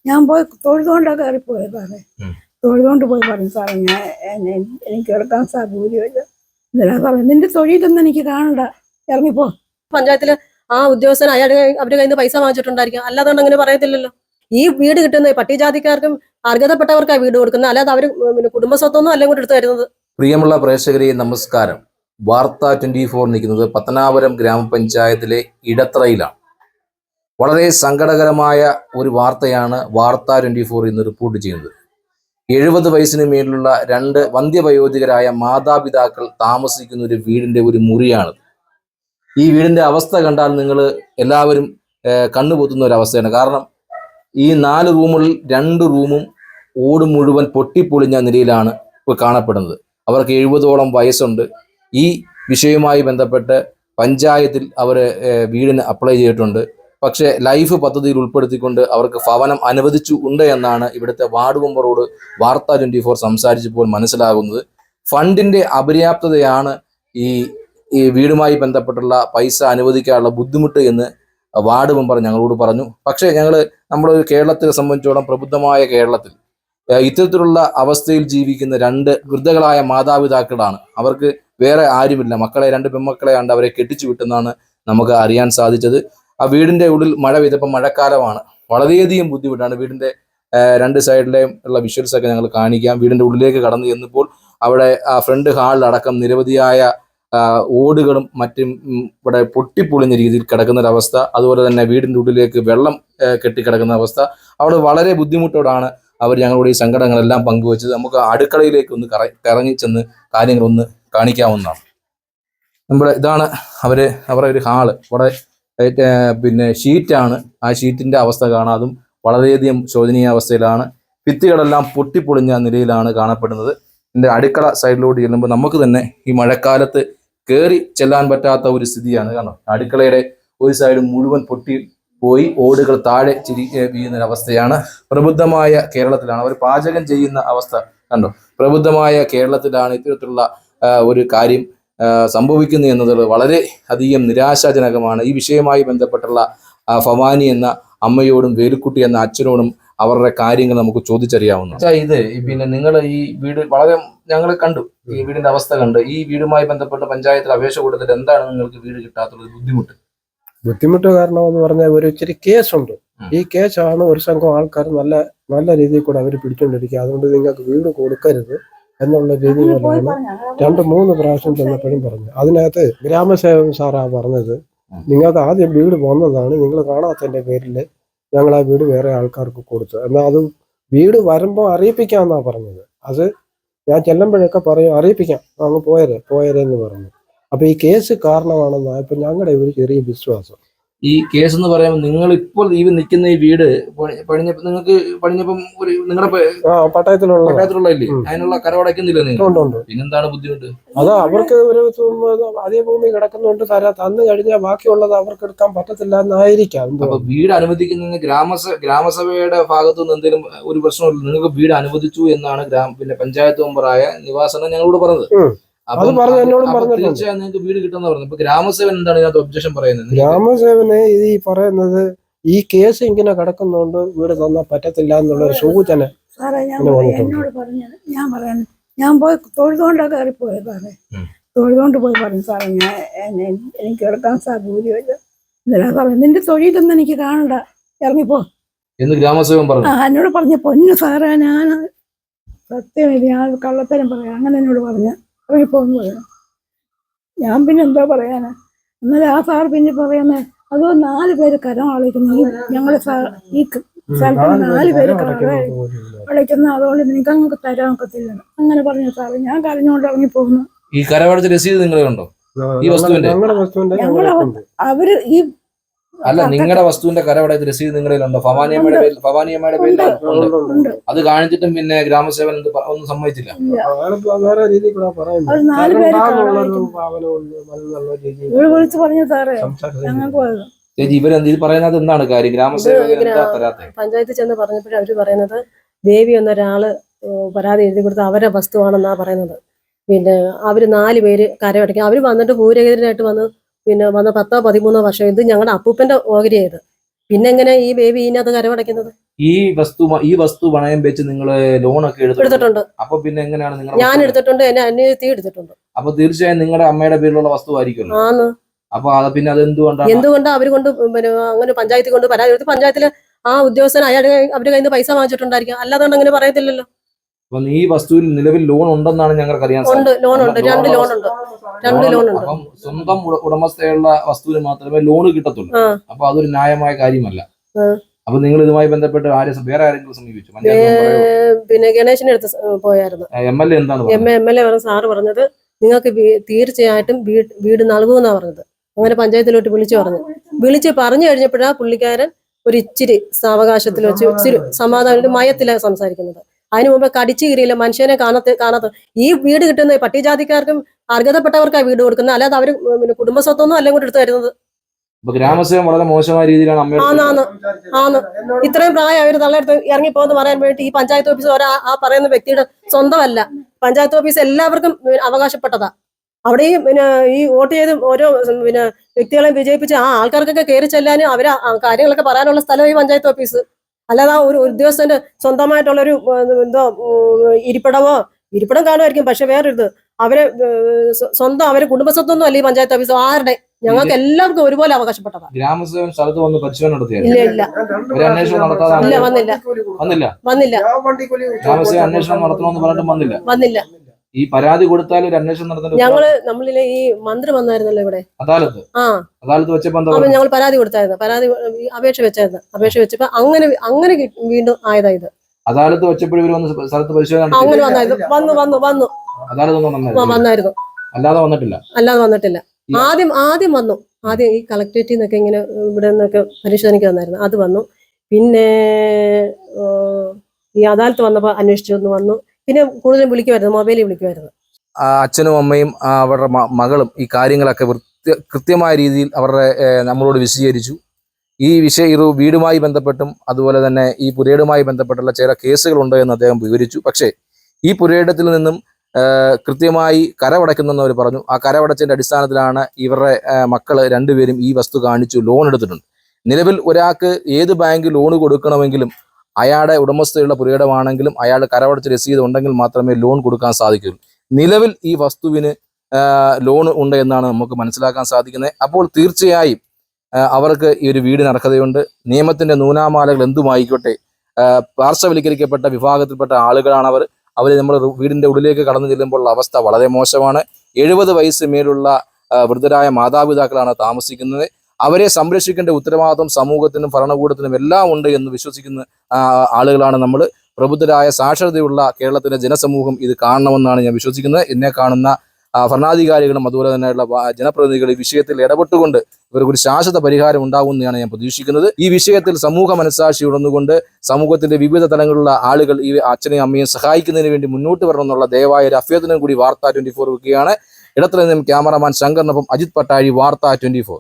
ഞാൻ പോയി തൊഴുതുകൊണ്ടൊക്കെ കയറിപ്പോയി സാറേ. തൊഴുതുകൊണ്ട് പോയി പറഞ്ഞു സാറേ എനിക്ക് എടുക്കാൻ സാധ്യതയില്ല. എന്തിനാ സാറേ നിന്റെ തൊഴിലൊന്നും എനിക്ക് കാണണ്ട, ഇറങ്ങിപ്പോ. പഞ്ചായത്തില് ആ ഉദ്യോഗസ്ഥൻ അവരുടെ കയ്യിൽ നിന്ന് പൈസ വാങ്ങിച്ചിട്ടുണ്ടായിരിക്കും, അല്ലാതെ അങ്ങനെ പറയത്തില്ലല്ലോ. ഈ വീട് കിട്ടുന്നത് പട്ടികജാതിക്കാർക്കും അർഹതപ്പെട്ടവർക്കാണ് വീട് കൊടുക്കുന്നത്, അല്ലാതെ അവർ കുടുംബസ്വത്തൊന്നും അല്ല ഇങ്ങോട്ട് എടുത്തു തരുന്നത്. പ്രിയമുള്ള പ്രേക്ഷകരെ നമസ്കാരം. വാർത്ത 24 നിൽക്കുന്നത് പത്തനാപുരം ഗ്രാമപഞ്ചായത്തിലെ ഇടത്തറയിലാണ്. വളരെ സങ്കടകരമായ ഒരു വാർത്തയാണ് വാർത്ത 24 ഇന്ന് റിപ്പോർട്ട് ചെയ്യുന്നത്. 70 വയസ്സിന് മേലുള്ള 2 വന്ധ്യവയോധികരായ മാതാപിതാക്കൾ താമസിക്കുന്ന ഒരു വീടിന്റെ ഒരു മുറിയാണ്. ഈ വീടിന്റെ അവസ്ഥ കണ്ടാൽ നിങ്ങൾ എല്ലാവരും കണ്ണുപൊത്തുന്ന ഒരു അവസ്ഥയാണ്. കാരണം ഈ 4 റൂമുകളിൽ 2 റൂമും ഓട് മുഴുവൻ പൊട്ടിപ്പൊളിഞ്ഞ നിലയിലാണ് ഇപ്പോൾ കാണപ്പെടുന്നത്. അവർക്ക് 70ഓളം വയസ്സുണ്ട്. ഈ വിഷയവുമായി ബന്ധപ്പെട്ട് പഞ്ചായത്തിൽ അവർ വീടിന് അപ്ലൈ ചെയ്തിട്ടുണ്ട്. പക്ഷേ ലൈഫ് പദ്ധതിയിൽ ഉൾപ്പെടുത്തിക്കൊണ്ട് അവർക്ക് ഭവനം അനുവദിച്ചു ഉണ്ട് എന്നാണ് ഇവിടുത്തെ വാർഡ് മെമ്പറോട് വാർത്ത 24 സംസാരിച്ചപ്പോൾ മനസ്സിലാകുന്നത്. ഫണ്ടിന്റെ അപര്യാപ്തതയാണ് ഈ വീടുമായി ബന്ധപ്പെട്ടുള്ള പൈസ അനുവദിക്കാനുള്ള ബുദ്ധിമുട്ട് എന്ന് വാർഡ് മെമ്പർ ഞങ്ങളോട് പറഞ്ഞു. പക്ഷേ നമ്മുടെ കേരളത്തെ സംബന്ധിച്ചോളം പ്രബുദ്ധമായ കേരളത്തിൽ ഇത്തരത്തിലുള്ള അവസ്ഥയിൽ ജീവിക്കുന്ന 2 വൃദ്ധകളായ മാതാപിതാക്കളാണ്. അവർക്ക് വേറെ ആരുമില്ല. മക്കളെ 2 പെൺമക്കളെ കണ്ട് അവരെ കെട്ടിച്ചു വിട്ടെന്നാണ് നമുക്ക് അറിയാൻ സാധിച്ചത്. ആ വീടിന്റെ ഉള്ളിൽ മഴ പെയ്തപ്പോൾ മഴക്കാലമാണ്, വളരെയധികം ബുദ്ധിമുട്ടാണ്. വീടിന്റെ 2 സൈഡിലെയും ഉള്ള വിഷ്വൽസ് ഒക്കെ ഞങ്ങൾ കാണിക്കാം. വീടിന്റെ ഉള്ളിലേക്ക് കടന്നു ചെന്നപ്പോൾ അവിടെ ആ ഫ്രണ്ട് ഹാളിലടക്കം നിരവധിയായ ഓടുകളും മറ്റും ഇവിടെ പൊട്ടിപ്പൊളിഞ്ഞ രീതിയിൽ കിടക്കുന്ന ഒരവസ്ഥ. അതുപോലെ തന്നെ വീടിന്റെ ഉള്ളിലേക്ക് വെള്ളം കെട്ടിക്കിടക്കുന്ന അവസ്ഥ. അവിടെ വളരെ ബുദ്ധിമുട്ടോടാണ് അവർ ഞങ്ങളോട് ഈ സങ്കടങ്ങളെല്ലാം പങ്കുവച്ചത്. നമുക്ക് അടുക്കളയിലേക്ക് ഒന്ന് ഇറങ്ങി ചെന്ന് കാര്യങ്ങളൊന്ന് കാണിക്കാവുന്നതാണ്. ഇതാണ് അവരുടെ ഒരു ഹാള്. ഇവിടെ പിന്നെ ഷീറ്റാണ്. ആ ഷീറ്റിന്റെ അവസ്ഥ കാണാതും വളരെയധികം ശോചനീയ അവസ്ഥയിലാണ്. ഭിത്തികളെല്ലാം പൊട്ടിപ്പൊളിഞ്ഞ നിലയിലാണ് കാണപ്പെടുന്നത്. ഇതിന്റെ അടുക്കള സൈഡിലോട്ട് ചെല്ലുമ്പോൾ നമുക്ക് തന്നെ ഈ മഴക്കാലത്ത് കയറി ചെല്ലാൻ പറ്റാത്ത ഒരു സ്ഥിതിയാണ്. കാരണം അടുക്കളയുടെ ഒരു സൈഡ് മുഴുവൻ പൊട്ടി പോയി ഓടുകൾ താഴെ വീഴുന്നൊരവസ്ഥയാണ്. പ്രബുദ്ധമായ കേരളത്തിലാണ് അവർ പാചകം ചെയ്യുന്ന അവസ്ഥ കണ്ടോ. പ്രബുദ്ധമായ കേരളത്തിലാണ് ഇത്തരത്തിലുള്ള ഒരു കാര്യം സംഭവിക്കുന്നത് എന്നത് വളരെ അധികം നിരാശാജനകമാണ്. ഈ വിഷയവുമായി ബന്ധപ്പെട്ടുള്ള ഭവാനി എന്ന അമ്മയോടും വേലുക്കുട്ടി എന്ന അച്ഛനോടും അവരുടെ കാര്യങ്ങൾ നമുക്ക് ചോദിച്ചറിയാവുന്നു. ഇത് പിന്നെ നിങ്ങൾ ഈ വീട് വളരെ ഞങ്ങൾ കണ്ടു, ഈ വീടിന്റെ അവസ്ഥ കണ്ട് ഈ വീടുമായി ബന്ധപ്പെട്ട് പഞ്ചായത്തിൽ അപേക്ഷ കൊടുത്തിട്ട് എന്താണ് നിങ്ങൾക്ക് വീട് കിട്ടാത്തുള്ള ബുദ്ധിമുട്ട് കാരണം എന്ന് പറഞ്ഞാൽ ഒരു ഇച്ചിരി കേസുണ്ട്. ഈ കേസാണ് ഒരു സംഘം ആൾക്കാർ നല്ല രീതിയിൽ കൂടെ അവർ പിടിച്ചുകൊണ്ടിരിക്കുക. അതുകൊണ്ട് നിങ്ങൾക്ക് വീട് കൊടുക്കരുത് എന്നുള്ള രീതിയിലാണ് 2-3 പ്രാവശ്യം ചെന്നപ്പോഴും പറഞ്ഞു. അതിനകത്ത് ഗ്രാമസേവകൻ സാറാ പറഞ്ഞത്, നിങ്ങൾക്ക് ആദ്യം വീട് വന്നതാണ്, നിങ്ങൾ കാണാത്തതിന്റെ പേരിൽ ഞങ്ങൾ ആ വീട് വേറെ ആൾക്കാർക്ക് കൊടുത്തു. എന്നാൽ അത് വീട് വരുമ്പോൾ അറിയിപ്പിക്കാമെന്നാ പറഞ്ഞത്. അത് ഞാൻ ചെല്ലുമ്പോഴൊക്കെ പറയും അറിയിപ്പിക്കാം, അങ്ങ് പോയരെന്ന് പറഞ്ഞു. അപ്പൊ ഈ കേസ് കാരണമാണെന്നാ ഇപ്പൊ ഞങ്ങളുടെ ഒരു ചെറിയ വിശ്വാസം. ഈ കേസ് എന്ന് പറയുമ്പോൾ നിങ്ങൾ ഇപ്പോൾ ഈ നിൽക്കുന്ന ഈ വീട് പണിഞ്ഞപ്പം നിങ്ങളുടെ പട്ടയത്തിലുള്ള ഇല്ലേ, അതിനുള്ള കരമടയ്ക്കുന്നില്ല നിങ്ങൾ? പിന്നെന്താണ് ബുദ്ധിമുട്ട്? അതാ അവർക്ക് ഒരു അതേ ഭൂമി കിടക്കുന്നുണ്ട്, തന്നു കഴിഞ്ഞാൽ ബാക്കിയുള്ളത് അവർക്ക് എടുക്കാൻ പറ്റത്തില്ല എന്നായിരിക്കാം. അപ്പൊ വീട് അനുവദിക്കുന്ന ഗ്രാമസഭയുടെ ഭാഗത്തു നിന്ന് എന്തെങ്കിലും ഒരു പ്രശ്നമില്ല, നിങ്ങൾക്ക് വീട് അനുവദിച്ചു എന്നാണ് പിന്നെ പഞ്ചായത്ത് മെമ്പറായ നിവാസന ഞങ്ങളോട് പറഞ്ഞത്. തീർച്ചയായും നിങ്ങൾക്ക് വീട് കിട്ടുന്ന പറഞ്ഞു. ഇപ്പൊ ഗ്രാമസേവൻ എന്താണ് ഇതിനകത്ത് ഒബ്ജക്ഷൻ പറയുന്നത്? ഗ്രാമസേവന് ഇത് ഈ പറയുന്നത് ഈ കേസ് ഇങ്ങനെ കിടക്കുന്നോണ്ട് വീട് തന്നാ പറ്റത്തില്ല എന്നുള്ള ഒരു സൂചന. സാറേ എന്നോട് പറഞ്ഞത് ഞാൻ പോയി തൊഴുതുകൊണ്ടൊക്കെ കയറിപ്പോയി സാറേ. തൊഴുതുകൊണ്ട് പോയി പറഞ്ഞു സാറേ എനിക്ക് എടുക്കാൻ സാധ്യതയില്ല. എന്തിനാ സാറേ നിന്റെ തൊഴിലൊന്നും എനിക്ക് കാണണ്ട, ഇറങ്ങിപ്പോ എന്ന് ഗ്രാമസേവൻ പറഞ്ഞു. എന്നോട് പറഞ്ഞ പൊന്നു സാറേ ഞാൻ സത്യം ഞാൻ കള്ളത്തരം പറയാം, അങ്ങനെ എന്നോട് പറഞ്ഞ ഇറങ്ങിപ്പോന്ന് പറയണം. ഞാൻ പിന്നെ എന്താ പറയാനാ? എന്നാലും ആ സാർ പിന്നെ പറയുന്നേ അതോ 4 പേര് കരം അളയ്ക്കുന്നു. ഞങ്ങള് ഈ സ്ഥലത്ത് 4 പേര് അളയ്ക്കുന്നു, അതുകൊണ്ട് നിങ്ങൾക്ക് അങ്ങ് തരാൻ ഒക്കത്തില്ല അങ്ങനെ പറഞ്ഞു സാറ്. ഞാൻ കരഞ്ഞുകൊണ്ട് ഇറങ്ങിപ്പോകുന്നു. ഈ കരമടച്ച രസീത് നിങ്ങൾ കണ്ടോ? ഈ വസ്തുവിന്റെ അവര് ഈ അല്ല നിങ്ങളുടെ വസ്തുവിന്റെ കരമടച്ച രസീത് നിങ്ങളിലുണ്ടോ? ഭവാനിയമ്മയുടെ പേരിലുണ്ട്. അത് കാണിച്ചിട്ടും പിന്നെ ഗ്രാമസേവൻ ഒന്നും സമ്മതിച്ചില്ല. വിളിച്ചു പറഞ്ഞു സാറേ ചേച്ചി ഇത് പറയുന്നത് എന്താണ് കാര്യം? പഞ്ചായത്തിൽ ചെന്ന് പറഞ്ഞപ്പോഴും അവര് പറയുന്നത് ദേവി എന്നൊരാള് പരാതി എഴുതി കൊടുത്ത് അവരെ വസ്തുവാണെന്നാ പറയുന്നത്. പിന്നെ അവര് 4 പേര് കരമടയ്ക്കും. അവര് വന്നിട്ട് ഭൂരഹിതരായിട്ട് വന്ന് 10-13 വർഷം ഇത് ഞങ്ങളുടെ അപ്പൂപ്പന്റെ ഓഹരിയായത്. പിന്നെ എങ്ങനെ ഈ ബേബി ഇതിനകത്ത് കരമടയ്ക്കുന്നത്? ഈ വസ്തു പണയം വെച്ച് നിങ്ങൾ ലോണൊക്കെ എടുത്തിട്ടുണ്ട്. അപ്പൊ പിന്നെ എങ്ങനെയാണ് നിങ്ങൾ? ഞാൻ എടുത്തിട്ടുണ്ട്, എന്നെ അന്വേഷി എടുത്തിട്ടുണ്ട്. അപ്പൊ തീർച്ചയായും നിങ്ങളുടെ അമ്മയുടെ പേരിലുള്ള വസ്തു ആയിരിക്കുമല്ലോ. ആണ്. അപ്പൊ പിന്നെ അത് എന്തുകൊണ്ടാണ് അവര് കൊണ്ട് പിന്നെ അങ്ങനെ പഞ്ചായത്തിൽ കൊണ്ട് പരാതി കൊടുത്ത് പഞ്ചായത്തില് ആ ഉദ്യോഗസ്ഥൻ അവരുടെ കയ്യിൽ നിന്ന് പൈസ വാങ്ങിച്ചിട്ടുണ്ടായിരിക്കും. അല്ലാതെ അങ്ങനെ പറയത്തില്ലല്ലോ. അപ്പൊ ഈ വസ്തുവിൽ നിലവിൽ ലോൺ ഉണ്ടെന്നാണ് ഞങ്ങൾക്ക് അറിയാൻ ഉണ്ട്. ലോണുണ്ട്, 2 ലോണുണ്ട്. 2 ലോണുണ്ട്. അപ്പം സ്വന്തം ഉടമസ്ഥയുള്ള വസ്തുവിന് മാത്രമേ ലോൺ കിട്ടത്തുള്ളൂ. അപ്പൊ അതൊരു ന്യായമായ കാര്യമല്ല. അപ്പൊ നിങ്ങൾ ഇതുമായി ബന്ധപ്പെട്ട് വേറെ ആരെങ്കിലും സമീപിച്ചു? പിന്നെ ഗണേശന്റെ അടുത്ത് പോയായിരുന്നു. MLA എന്താണ് MLA പറഞ്ഞ സാറ് പറഞ്ഞത് നിങ്ങൾക്ക് തീർച്ചയായിട്ടും വീട് നൽകുമെന്നാണ് പറഞ്ഞത്. അങ്ങനെ പഞ്ചായത്തിലോട്ട് വിളിച്ച് പറഞ്ഞു കഴിഞ്ഞപ്പോഴാണ് പുള്ളിക്കാരൻ ഒരു ഇച്ചിരി സാവകാശത്തിൽ വെച്ച് ഇച്ചിരി സമാധാനം മയത്തിലാണ് സംസാരിക്കുന്നത്. അതിനു മുമ്പ് കടിച്ചു കീറിയില്ല, മനുഷ്യനെ കാണാത്ത ഈ വീട് കിട്ടുന്ന പട്ടികജാതിക്കാർക്കും അർഹതപ്പെട്ടവർക്കാണ് വീട് കൊടുക്കുന്നത്. അല്ലാതെ അവര് പിന്നെ കുടുംബസ്വത്തൊന്നും അല്ല കൂടെ എടുത്തു തരുന്നത്. ഗ്രാമസേവം വളരെ മോശമായ രീതിയിലാണ് ഇത്രയും പ്രായം അവര് തള്ളെടുത്ത് ഇറങ്ങിപ്പോന്ന് പറയാൻ വേണ്ടി ഈ പഞ്ചായത്ത് ഓഫീസ് ആ പറയുന്ന വ്യക്തിയുടെ സ്വന്തമല്ല. പഞ്ചായത്ത് ഓഫീസ് എല്ലാവർക്കും അവകാശപ്പെട്ടതാ. അവിടെയും പിന്നെ ഈ വോട്ട് ചെയ്ത് ഓരോ പിന്നെ വ്യക്തികളെ വിജയിപ്പിച്ച് ആ ആൾക്കാർക്കൊക്കെ കയറി ചെല്ലാനും അവര് കാര്യങ്ങളൊക്കെ പറയാനുള്ള സ്ഥലം ഈ പഞ്ചായത്ത് ഓഫീസ്. അല്ലാതെ ഒരു ഉദ്യോഗസ്ഥന്റെ സ്വന്തമായിട്ടുള്ളൊരു എന്തോ ഇരിപ്പിടം കാണുമായിരിക്കും. പക്ഷെ വേറൊരിത് അവരെ സ്വന്തം അവരെ കുടുംബസ്വത്തൊന്നും അല്ല ഈ പഞ്ചായത്ത് ഓഫീസ്. ആരുടെ ഞങ്ങൾക്ക് എല്ലാവർക്കും ഒരുപോലെ അവകാശപ്പെട്ടതാ. ഗ്രാമസേവൻ സ്ഥലത്ത് വന്ന് പരിശോധന ഇല്ല വന്നില്ല. ഗ്രാമസേവൻ അന്വേഷണം നടത്തണമെന്ന് പറഞ്ഞിട്ട് വന്നില്ല. ഈ പരാതി കൊടുത്താൽ ഒരു അന്വേഷണം നടത്തുന്നത് നമ്മളിലെ ഈ മന്ത്രി വന്നായിരുന്നല്ലോ ഇവിടെ അദാലത്ത് വെച്ചപ്പോ ഞങ്ങൾ പരാതി കൊടുത്തായിരുന്നു. അപേക്ഷ വെച്ചപ്പോ അങ്ങനെ വീണ്ടും ആയതാ ഇത്. അദാലത്ത് വെച്ചപ്പോഴും ഇവർ വന്ന് സ്ഥലത്ത് പരിശോധന അങ്ങനെ വന്നു വന്നായിരുന്നു. അല്ലാതെ വന്നിട്ടില്ല. ആദ്യം വന്നു. ആദ്യം ഈ കളക്ടറേറ്റിൽ നിന്നൊക്കെ ഇങ്ങനെ ഇവിടെ നിന്നൊക്കെ പരിശോധനയ്ക്ക് വന്നായിരുന്നു. അത് വന്നു. പിന്നെ ഈ അദാലത്ത് വന്നപ്പോ അന്വേഷിച്ചു വന്നു. പിന്നെ കൂടുതലും മൊബൈലിൽ വിളിക്കുമായിരുന്നു. അച്ഛനും അമ്മയും അവരുടെ മകളും ഈ കാര്യങ്ങളൊക്കെ കൃത്യമായ രീതിയിൽ അവരുടെ നമ്മളോട് വിശദീകരിച്ചു. ഈ വീടുമായി ബന്ധപ്പെട്ടും അതുപോലെ തന്നെ ഈ പുരയിടവുമായി ബന്ധപ്പെട്ടുള്ള ചില കേസുകളുണ്ട് എന്ന് അദ്ദേഹം വിവരിച്ചു. പക്ഷേ ഈ പുരയിടത്തിൽ നിന്നും കൃത്യമായി കരമടയ്ക്കുന്നെന്ന് അവർ പറഞ്ഞു. ആ കരമടച്ചതിന്റെ അടിസ്ഥാനത്തിലാണ് ഇവരുടെ മക്കള് രണ്ടുപേരും ഈ വസ്തു കാണിച്ചു ലോൺ എടുത്തിട്ടുണ്ട്. നിലവിൽ ഒരാൾക്ക് ഏത് ബാങ്ക് ലോൺ കൊടുക്കണമെങ്കിലും അയാളുടെ ഉടമസ്ഥയുള്ള പുരയിടമാണെങ്കിലും അയാൾ കരമടച്ച രസീത് ഉണ്ടെങ്കിൽ മാത്രമേ ലോൺ കൊടുക്കാൻ സാധിക്കൂ. നിലവിൽ ഈ വസ്തുവിന് ലോൺ ഉണ്ട് എന്നാണ് നമുക്ക് മനസ്സിലാക്കാൻ സാധിക്കുന്നത്. അപ്പോൾ തീർച്ചയായും അവർക്ക് ഈ ഒരു വീടിന് അർഹതയുണ്ട്. നിയമത്തിന്റെ നൂനാമാലകൾ എന്തുമായിക്കോട്ടെ, പാർശ്വവൽക്കരിക്കപ്പെട്ട വിഭാഗത്തിൽപ്പെട്ട ആളുകളാണ് അവർ നമ്മുടെ വീടിന്റെ ഉള്ളിലേക്ക് കടന്നു ചെല്ലുമ്പോൾ അവസ്ഥ വളരെ മോശമാണ്. 70 വയസ്സ് മേലുള്ള വൃദ്ധരായ മാതാപിതാക്കളാണ് താമസിക്കുന്നത്. അവരെ സംരക്ഷിക്കേണ്ട ഉത്തരവാദിത്വം സമൂഹത്തിനും ഭരണകൂടത്തിനും എല്ലാം ഉണ്ട് എന്ന് വിശ്വസിക്കുന്ന ആളുകളാണ് നമ്മൾ. പ്രബുദ്ധരായ സാക്ഷരതയുള്ള കേരളത്തിലെ ജനസമൂഹം ഇത് കാണണമെന്നാണ് ഞാൻ വിശ്വസിക്കുന്നത്. എന്നെ കാണുന്ന ഭരണാധികാരികളും അതുപോലെ തന്നെയുള്ള ജനപ്രതിനിധികൾ ഈ വിഷയത്തിൽ ഇടപെട്ടുകൊണ്ട് ഇവർക്കൊരു ശാശ്വത പരിഹാരം ഉണ്ടാകുമെന്നാണ് ഞാൻ പ്രതീക്ഷിക്കുന്നത്. ഈ വിഷയത്തിൽ സമൂഹ മനസ്സാക്ഷി ഉണർന്നുകൊണ്ട് സമൂഹത്തിന്റെ വിവിധ തലങ്ങളിലുള്ള ആളുകൾ ഈ അച്ഛനെയും അമ്മയും സഹായിക്കുന്നതിന് വേണ്ടി മുന്നോട്ട് വരണമെന്നുള്ള ദയവായ ഒരു അഭ്യർത്ഥന കൂടി വാർത്ത 24 വെക്കുകയാണ്. ഇടത്തല നിന്നും ക്യാമറമാൻ ശങ്കറിനൊപ്പം അജിത് പട്ടാഴി, വാർത്ത 24.